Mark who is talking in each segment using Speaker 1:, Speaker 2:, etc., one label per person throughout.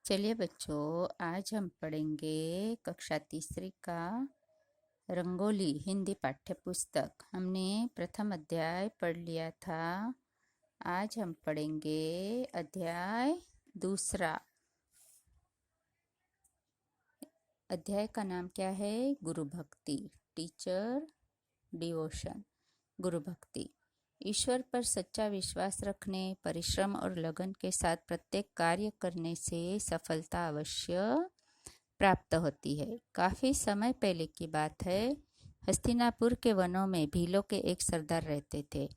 Speaker 1: चलिए बच्चों, आज हम पढ़ेंगे कक्षा तीसरी का रंगोली हिंदी पाठ्य पुस्तक। हमने प्रथम अध्याय पढ़ लिया था। आज हम पढ़ेंगे अध्याय दूसरा। अध्याय का नाम क्या है? गुरु भक्ति, टीचर डिवोशन। गुरु भक्ति। ईश्वर पर सच्चा विश्वास रखने, परिश्रम और लगन के साथ प्रत्येक कार्य करने से सफलता अवश्य प्राप्त होती है। काफी समय पहले की बात है। हस्तिनापुर के वनों में भीलों के एक सरदार रहते थे।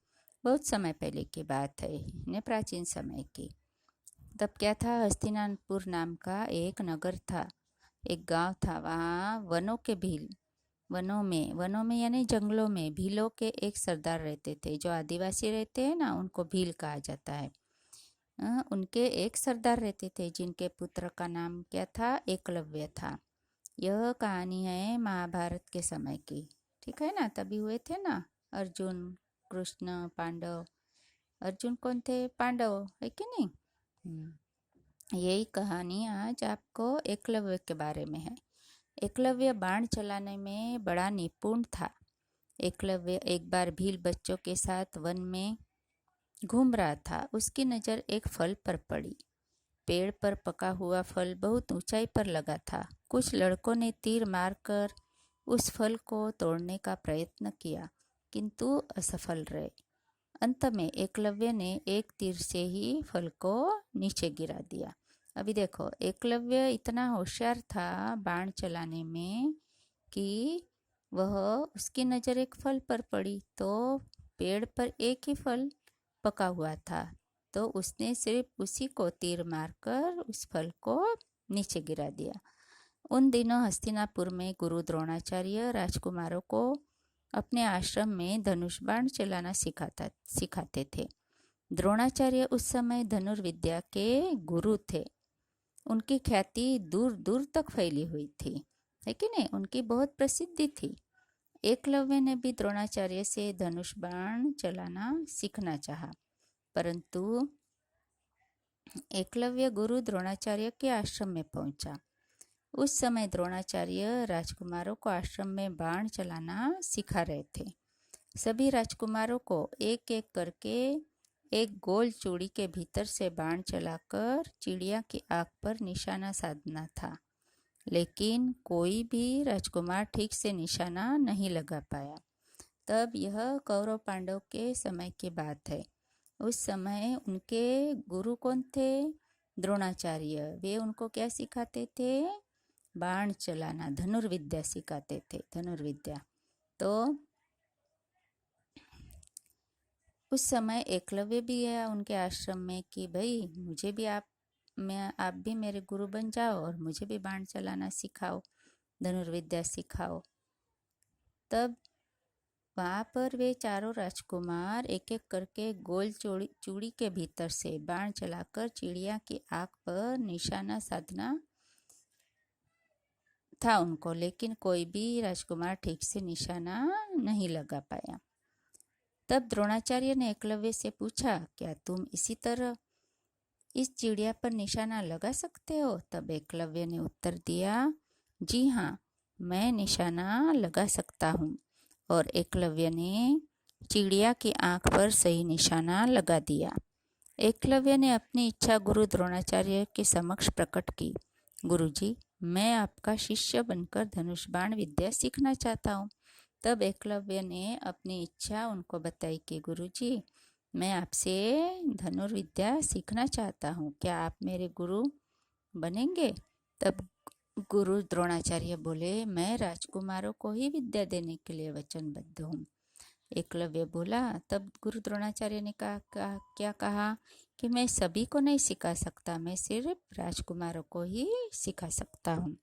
Speaker 1: बहुत समय पहले की बात है, ने प्राचीन समय की। तब क्या था? हस्तिनापुर नाम का एक नगर था, एक गांव था। वहाँ वनों में यानी जंगलों में भीलों के एक सरदार रहते थे। जो आदिवासी रहते हैं ना, उनको भील कहा जाता है। उनके एक सरदार रहते थे जिनके पुत्र का नाम क्या था? एकलव्य था। यह कहानी है महाभारत के समय की, ठीक है ना? तभी हुए थे ना अर्जुन, कृष्ण, पांडव। अर्जुन कौन थे? पांडव, है कि नहीं? यही कहानी आज आपको एकलव्य के बारे में है। एकलव्य बाण चलाने में बड़ा निपुण था। एकलव्य एक बार भील बच्चों के साथ वन में घूम रहा था। उसकी नज़र एक फल पर पड़ी। पेड़ पर पका हुआ फल बहुत ऊंचाई पर लगा था। कुछ लड़कों ने तीर मारकर उस फल को तोड़ने का प्रयत्न किया, किंतु असफल रहे। अंत में एकलव्य ने एक तीर से ही फल को नीचे गिरा दिया। अभी देखो, एकलव्य इतना होशियार था बाण चलाने में कि उसकी नज़र एक फल पर पड़ी, तो पेड़ पर एक ही फल पका हुआ था, तो उसने सिर्फ उसी को तीर मारकर उस फल को नीचे गिरा दिया। उन दिनों हस्तिनापुर में गुरु द्रोणाचार्य राजकुमारों को अपने आश्रम में धनुष बाण चलाना सिखाते थे। द्रोणाचार्य उस समय धनुर्विद्या के गुरु थे। उनकी ख्याति दूर दूर तक फैली हुई थी, है कि नहीं? उनकी बहुत प्रसिद्धि थी। एकलव्य ने भी द्रोणाचार्य से धनुष बाण चलाना सीखना चाहा, परंतु एकलव्य गुरु द्रोणाचार्य के आश्रम में पहुंचा। उस समय द्रोणाचार्य राजकुमारों को आश्रम में बाण चलाना सिखा रहे थे। सभी राजकुमारों को एक एक करके एक गोल चूड़ी के भीतर से बाण चलाकर चिड़िया की आंख पर निशाना साधना था, लेकिन कोई भी राजकुमार ठीक से निशाना नहीं लगा पाया। तब यह कौरव पांडव के समय की बात है। उस समय उनके गुरु कौन थे? द्रोणाचार्य। वे उनको क्या सिखाते थे? बाण चलाना, धनुर्विद्या सिखाते थे, धनुर्विद्या। तो उस समय एकलव्य भी है उनके आश्रम में कि भाई मुझे भी आप भी मेरे गुरु बन जाओ और मुझे भी बाण चलाना सिखाओ, धनुर्विद्या सिखाओ। तब वहाँ पर वे चारों राजकुमार एक एक करके गोल चूड़ी के भीतर से बाण चलाकर चिड़िया की आंख पर निशाना साधना था उनको, लेकिन कोई भी राजकुमार ठीक से निशाना नहीं लगा पाया। तब द्रोणाचार्य ने एकलव्य से पूछा, क्या तुम इसी तरह इस चिड़िया पर निशाना लगा सकते हो? तब एकलव्य ने उत्तर दिया, जी हाँ, मैं निशाना लगा सकता हूँ। और एकलव्य ने चिड़िया की आंख पर सही निशाना लगा दिया। एकलव्य ने अपनी इच्छा गुरु द्रोणाचार्य के समक्ष प्रकट की। गुरुजी, मैं आपका शिष्य बनकर धनुष बाण विद्या सीखना चाहता हूँ। तब एकलव्य ने अपनी इच्छा उनको बताई कि गुरुजी, मैं आपसे धनुर्विद्या सीखना चाहता हूँ, क्या आप मेरे गुरु बनेंगे? तब गुरु द्रोणाचार्य बोले, मैं राजकुमारों को ही विद्या देने के लिए वचनबद्ध हूँ। एकलव्य बोला। तब गुरु द्रोणाचार्य ने क्या कहा कि मैं सभी को नहीं सिखा सकता, मैं सिर्फ राजकुमारों को ही सिखा सकता हूँ।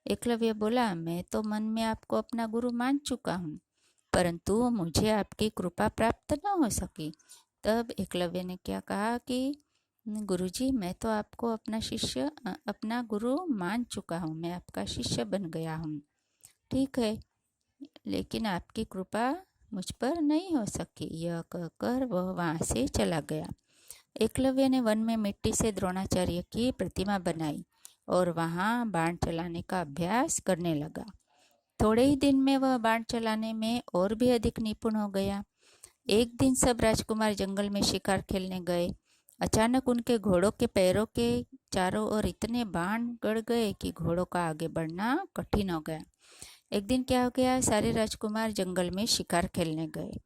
Speaker 1: एकलव्य बोला, मैं तो मन में आपको अपना गुरु मान चुका हूँ, परंतु मुझे आपकी कृपा प्राप्त न हो सकी। तब एकलव्य ने क्या कहा कि गुरुजी, मैं तो आपको अपना गुरु मान चुका हूँ, मैं आपका शिष्य बन गया हूँ, ठीक है, लेकिन आपकी कृपा मुझ पर नहीं हो सकी। यह कहकर वह वहाँ से चला गया। एकलव्य ने वन में मिट्टी से द्रोणाचार्य की प्रतिमा बनाई और वहाँ बाण चलाने का अभ्यास करने लगा। थोड़े ही दिन में वह बाण चलाने में और भी अधिक निपुण हो गया। एक दिन सब राजकुमार जंगल में शिकार खेलने गए। अचानक उनके घोड़ों के पैरों के चारों ओर इतने बाण गड़ गए कि घोड़ों का आगे बढ़ना कठिन हो गया। एक दिन क्या हो गया, सारे राजकुमार जंगल में शिकार खेलने गए।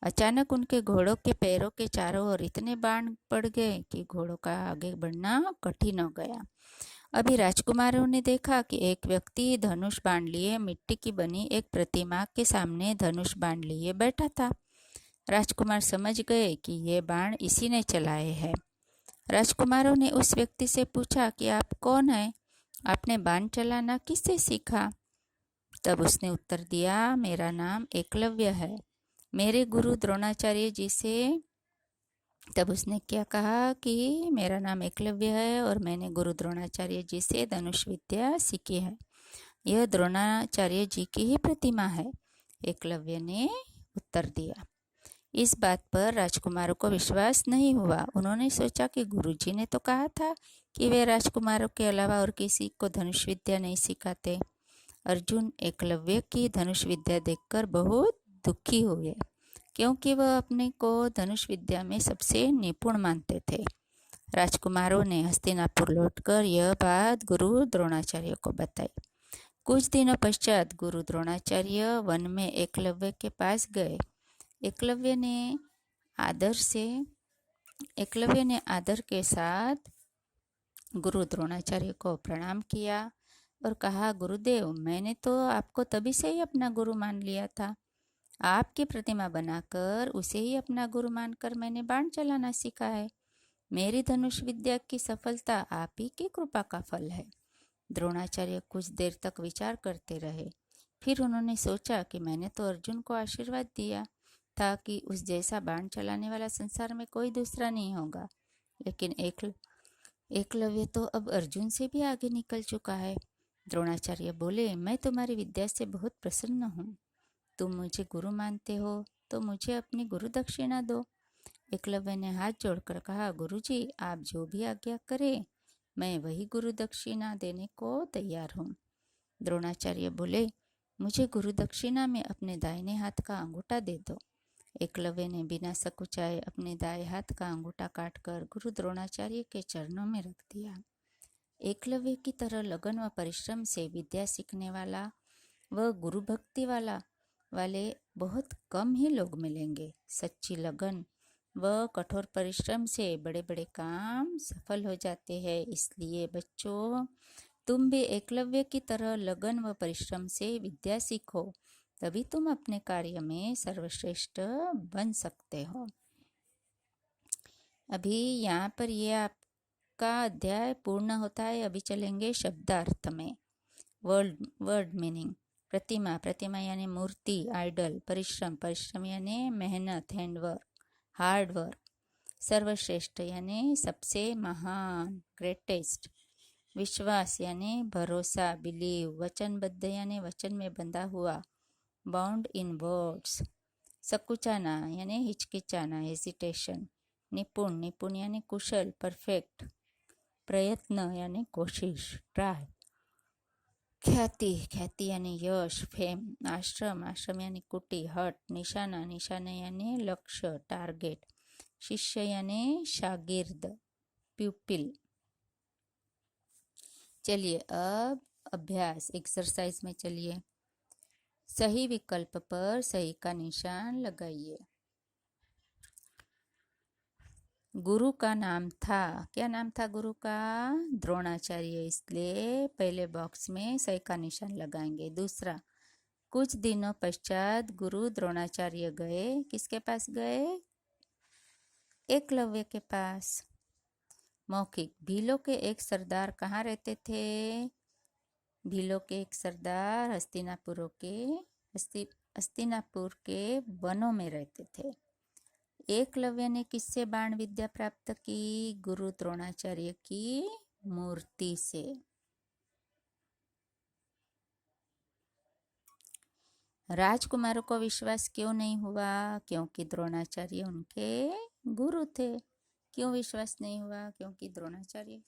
Speaker 1: अचानक उनके घोड़ों के पैरों के चारों ओर इतने बाण पड़ गए कि घोड़ों का आगे बढ़ना कठिन हो गया। अभी राजकुमारों ने देखा कि एक व्यक्ति धनुष बाण लिए मिट्टी की बनी एक प्रतिमा के सामने धनुष बाण लिए बैठा था। राजकुमार समझ गए कि ये बाण इसी ने चलाए हैं। राजकुमारों ने उस व्यक्ति से पूछा कि आप कौन हैं? आपने बाण चलाना किससे सीखा? तब उसने उत्तर दिया, मेरा नाम एकलव्य है। मेरे गुरु द्रोणाचार्य जी से तब उसने क्या कहा कि मेरा नाम एकलव्य है और मैंने गुरु द्रोणाचार्य जी से धनुष विद्या सीखी है। यह द्रोणाचार्य जी की ही प्रतिमा है, एकलव्य ने उत्तर दिया। इस बात पर राजकुमारों को विश्वास नहीं हुआ। उन्होंने सोचा कि गुरुजी ने तो कहा था कि वे राजकुमारों के अलावा और किसी को धनुष विद्या नहीं सिखाते। अर्जुन एकलव्य की धनुष विद्या देखकर बहुत दुखी हुए, क्योंकि वह अपने को धनुष विद्या में सबसे निपुण मानते थे। राजकुमारों ने हस्तिनापुर लौटकर यह बात गुरु द्रोणाचार्य को बताई। कुछ दिनों पश्चात गुरु द्रोणाचार्य वन में एकलव्य के पास गए। एकलव्य ने आदर के साथ गुरु द्रोणाचार्य को प्रणाम किया और कहा, गुरुदेव, मैंने तो आपको तभी से ही अपना गुरु मान लिया था। आपकी प्रतिमा बनाकर उसे ही अपना गुरु मानकर मैंने बाण चलाना सीखा है। मेरी धनुष विद्या की सफलता आप ही की कृपा का फल है। द्रोणाचार्य कुछ देर तक विचार करते रहे। फिर उन्होंने सोचा कि मैंने तो अर्जुन को आशीर्वाद दिया था कि उस जैसा बाण चलाने वाला संसार में कोई दूसरा नहीं होगा, लेकिन एकलव्य तो अब अर्जुन से भी आगे निकल चुका है। द्रोणाचार्य बोले, मैं तुम्हारी विद्या से बहुत प्रसन्न हूँ। तुम मुझे गुरु मानते हो तो मुझे अपनी गुरु दक्षिणा दो। एकलव्य ने हाथ जोड़कर कहा, गुरुजी, आप जो भी आज्ञा करें, मैं वही गुरु दक्षिणा देने को तैयार हूँ। द्रोणाचार्य बोले, मुझे गुरु दक्षिणा में अपने दाहिने हाथ का अंगूठा दे दो। एकलव्य ने बिना सकुचाए अपने दाएं हाथ का अंगूठा काटकर गुरु द्रोणाचार्य के चरणों में रख दिया। एकलव्य की तरह लगन व परिश्रम से विद्या सीखने वाला व गुरु भक्ति वाले बहुत कम ही लोग मिलेंगे। सच्ची लगन व कठोर परिश्रम से बड़े बड़े काम सफल हो जाते हैं। इसलिए बच्चों, तुम भी एकलव्य की तरह लगन व परिश्रम से विद्या सीखो, तभी तुम अपने कार्य में सर्वश्रेष्ठ बन सकते हो। अभी यहाँ पर ये आपका अध्याय पूर्ण होता है। अभी चलेंगे शब्दार्थ में। Word meaning. प्रतिमा यानी मूर्ति, आइडल। परिश्रम यानी मेहनत, हैंडवर्क, हार्ड वर्क। सर्वश्रेष्ठ यानी सबसे महान, ग्रेटेस्ट। विश्वास यानी भरोसा, बिलीव। वचनबद्ध यानी वचन में बंधा हुआ, बाउंड इन वर्ड्स। सकुचाना यानी हिचकिचाना, हेजिटेशन। निपुण यानी कुशल, परफेक्ट। प्रयत्न यानी कोशिश, ट्राई। ख्याति यानी यश, फेम। आश्रम यानी कुटी, हट। निशाना यानी लक्ष्य, टारगेट। शिष्य यानी शागिर्द, प्यूपिल। चलिए अब अभ्यास, एक्सरसाइज में चलिए। सही विकल्प पर सही का निशान लगाइए। गुरु का नाम था, क्या नाम था गुरु का? द्रोणाचार्य, इसलिए पहले बॉक्स में सही का निशान लगाएंगे। दूसरा, कुछ दिनों पश्चात गुरु द्रोणाचार्य गए, किसके पास गए? एकलव्य के पास। मौखिक, भीलों के एक सरदार कहाँ रहते थे? भीलों के एक सरदार हस्तिनापुर के वनों में रहते थे। एकलव्य ने किससे बाण विद्या प्राप्त की? गुरु द्रोणाचार्य की मूर्ति से। राजकुमारों को विश्वास क्यों नहीं हुआ? क्योंकि द्रोणाचार्य उनके गुरु थे। क्यों विश्वास नहीं हुआ? क्योंकि द्रोणाचार्य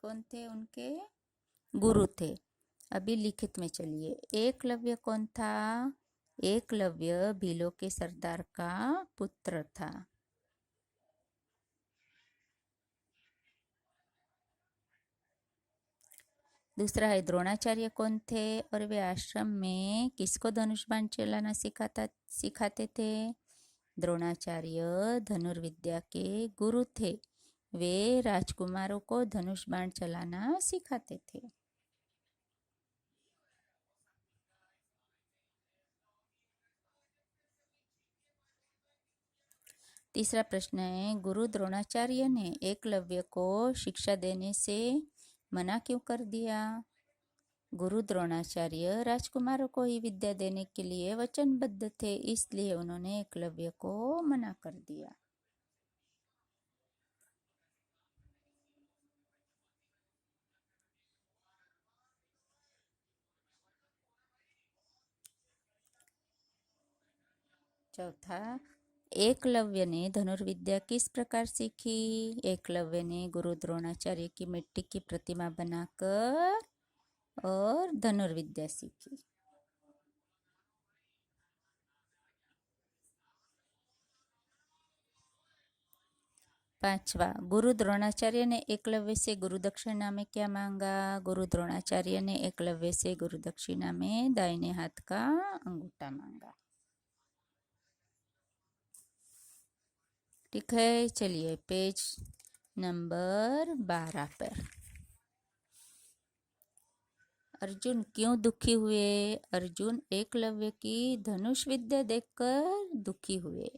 Speaker 1: कौन थे? उनके गुरु थे। अभी लिखित में चलिए, एकलव्य कौन था? एकलव्य भीलों के सरदार का पुत्र था। दूसरा है द्रोणाचार्य कौन थे और वे आश्रम में किसको धनुष बाण चलाना सिखाते थे? द्रोणाचार्य धनुर्विद्या के गुरु थे। वे राजकुमारों को धनुष बाण चलाना सिखाते थे। तीसरा प्रश्न है, गुरु द्रोणाचार्य ने एकलव्य को शिक्षा देने से मना क्यों कर दिया? गुरु द्रोणाचार्य राजकुमारों को ही विद्या देने के लिए वचनबद्ध थे, इसलिए उन्होंने एकलव्य को मना कर दिया। चौथा, एकलव्य ने धनुर्विद्या किस प्रकार सीखी? एकलव्य ने गुरु द्रोणाचार्य की मिट्टी की प्रतिमा बनाकर और धनुर्विद्या सीखी। पांचवा, गुरु द्रोणाचार्य ने एकलव्य से गुरु दक्षिणा में क्या मांगा? गुरु द्रोणाचार्य ने एकलव्य से गुरु दक्षिणा में दाहिने हाथ का अंगूठा मांगा। ठीक है, चलिए पेज नंबर 12 पर। अर्जुन क्यों दुखी हुए? अर्जुन एकलव्य की धनुष विद्या देखकर दुखी हुए।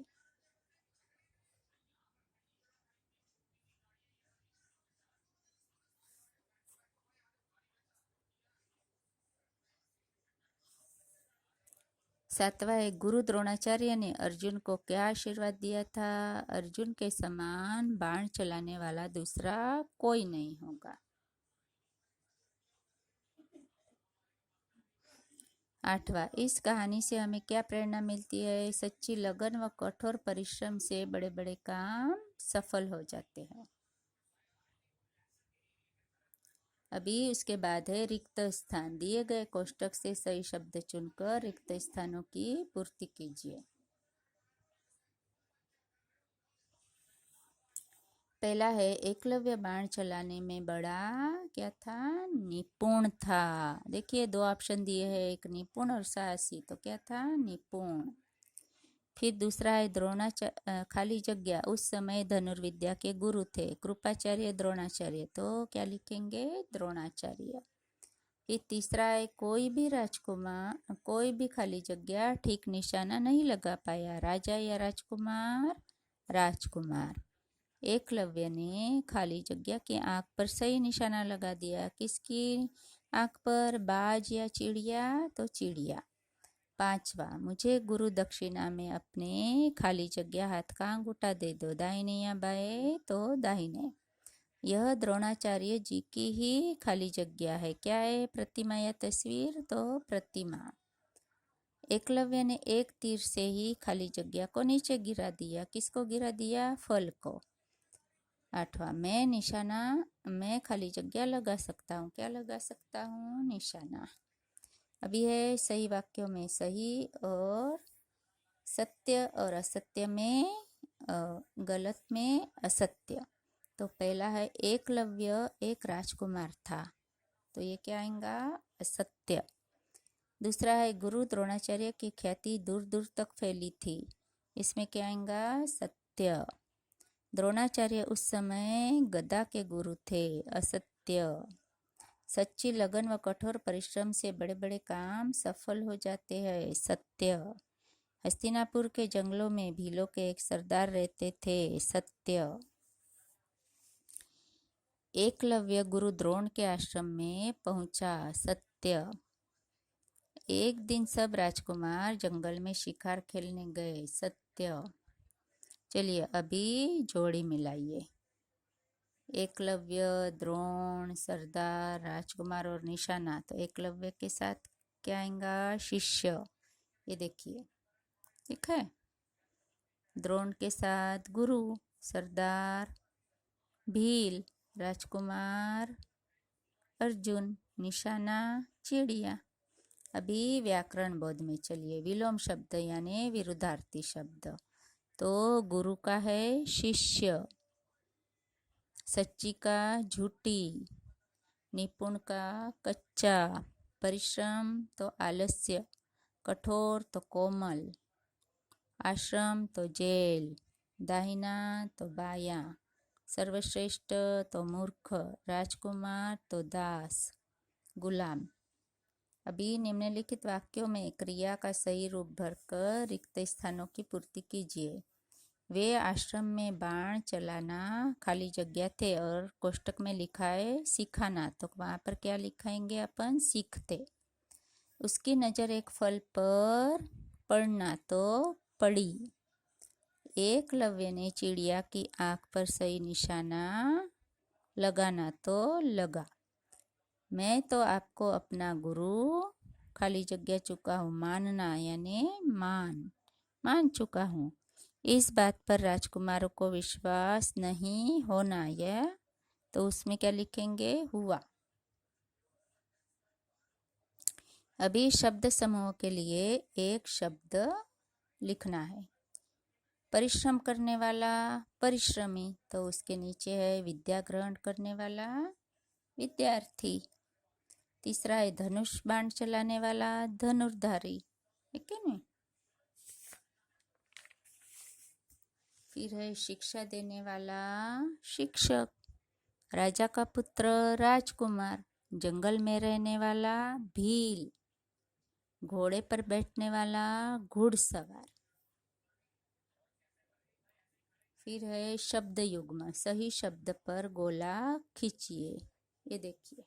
Speaker 1: सातवां है, गुरु द्रोणाचार्य ने अर्जुन को क्या आशीर्वाद दिया था? अर्जुन के समान बाण चलाने वाला दूसरा कोई नहीं होगा। आठवां, इस कहानी से हमें क्या प्रेरणा मिलती है? सच्ची लगन व कठोर परिश्रम से बड़े बड़े काम सफल हो जाते हैं। अभी उसके बाद है रिक्त स्थान। दिए गए कोष्टक से सही शब्द चुनकर रिक्त स्थानों की पूर्ति कीजिए। पहला है, एकलव्य बाण चलाने में बड़ा क्या था? निपुण था। देखिए दो ऑप्शन दिए हैं, एक निपुण और साहसी, तो क्या था? निपुण। फिर दूसरा है खाली जगह, उस समय धनुर्विद्या के गुरु थे, कृपाचार्य द्रोणाचार्य, तो क्या लिखेंगे? द्रोणाचार्य। फिर तीसरा है, कोई भी राजकुमार, कोई भी खाली जगह ठीक निशाना नहीं लगा पाया, राजा या राजकुमार? राजकुमार। एकलव्य ने खाली जगह की आंख पर सही निशाना लगा दिया। किसकी आंख पर? बाज या चिड़िया? तो चिड़िया। पांचवा, मुझे गुरु दक्षिणा में अपने खाली जगह हाथ का अंगूठा दे दो, दाहिने या बाएं? तो दाहिने। यह द्रोणाचार्य जी की ही खाली जगह है। क्या है? प्रतिमा या तस्वीर? तो प्रतिमा। एकलव्य ने एक तीर से ही खाली जगह को नीचे गिरा दिया। किसको गिरा दिया? फल को। आठवां, मैं खाली जगह लगा सकता हूँ। क्या लगा सकता हूँ? निशाना। अभी है सही वाक्यों में सही और सत्य और असत्य में गलत में असत्य। तो पहला है, एकलव्य एक राजकुमार था, तो ये क्या आएगा? असत्य। दूसरा है, गुरु द्रोणाचार्य की ख्याति दूर दूर तक फैली थी, इसमें क्या आएगा? सत्य। द्रोणाचार्य उस समय गदा के गुरु थे, असत्य। सच्ची लगन व कठोर परिश्रम से बड़े बड़े काम सफल हो जाते हैं, सत्य। हस्तिनापुर के जंगलों में भीलों के एक सरदार रहते थे, सत्य। एकलव्य गुरु द्रोण के आश्रम में पहुंचा, सत्य। एक दिन सब राजकुमार जंगल में शिकार खेलने गए, सत्य। चलिए अभी जोड़ी मिलाइए। एकलव्य, द्रोण, सरदार, राजकुमार और निशाना, तो एकलव्य के साथ क्या आएगा? शिष्य। ये देखिए, ठीक है। द्रोण के साथ गुरु, सरदार, भील, राजकुमार, अर्जुन। निशाना चिड़िया। अभी व्याकरण बोध में चलिए। विलोम शब्द यानी विरुद्धार्थी शब्द। तो गुरु का है शिष्य, सच्ची का झूठी, निपुण का कच्चा, परिश्रम तो आलस्य, कठोर तो कोमल, आश्रम तो जेल, दाहिना तो बाया, सर्वश्रेष्ठ तो मूर्ख, राजकुमार तो दास, गुलाम। अभी निम्नलिखित वाक्यों में क्रिया का सही रूप भरकर रिक्त स्थानों की पूर्ति कीजिए। वे आश्रम में बाण चलाना खाली जगह थे और कोष्टक में लिखा है सिखाना, तो वहाँ पर क्या लिखाएंगे अपन? सीखते। उसकी नज़र एक फल पर पड़ना तो पड़ी। एकलव्य ने चिड़िया की आंख पर सही निशाना लगाना तो लगा। मैं तो आपको अपना गुरु खाली जगह चुका हूँ, मानना यानी मान चुका हूँ। इस बात पर राजकुमारों को विश्वास नहीं होना, यह तो उसमें क्या लिखेंगे? हुआ। अभी शब्द समूह के लिए एक शब्द लिखना है। परिश्रम करने वाला परिश्रमी, तो उसके नीचे है विद्या ग्रहण करने वाला विद्यार्थी। तीसरा है धनुष बाण चलाने वाला धनुर्धारी, ठीक है ना। फिर है शिक्षा देने वाला शिक्षक, राजा का पुत्र राजकुमार, जंगल में रहने वाला भील, घोड़े पर बैठने वाला घुड़सवार। फिर है शब्द युग्म, सही शब्द पर गोला खींचिए। ये देखिए,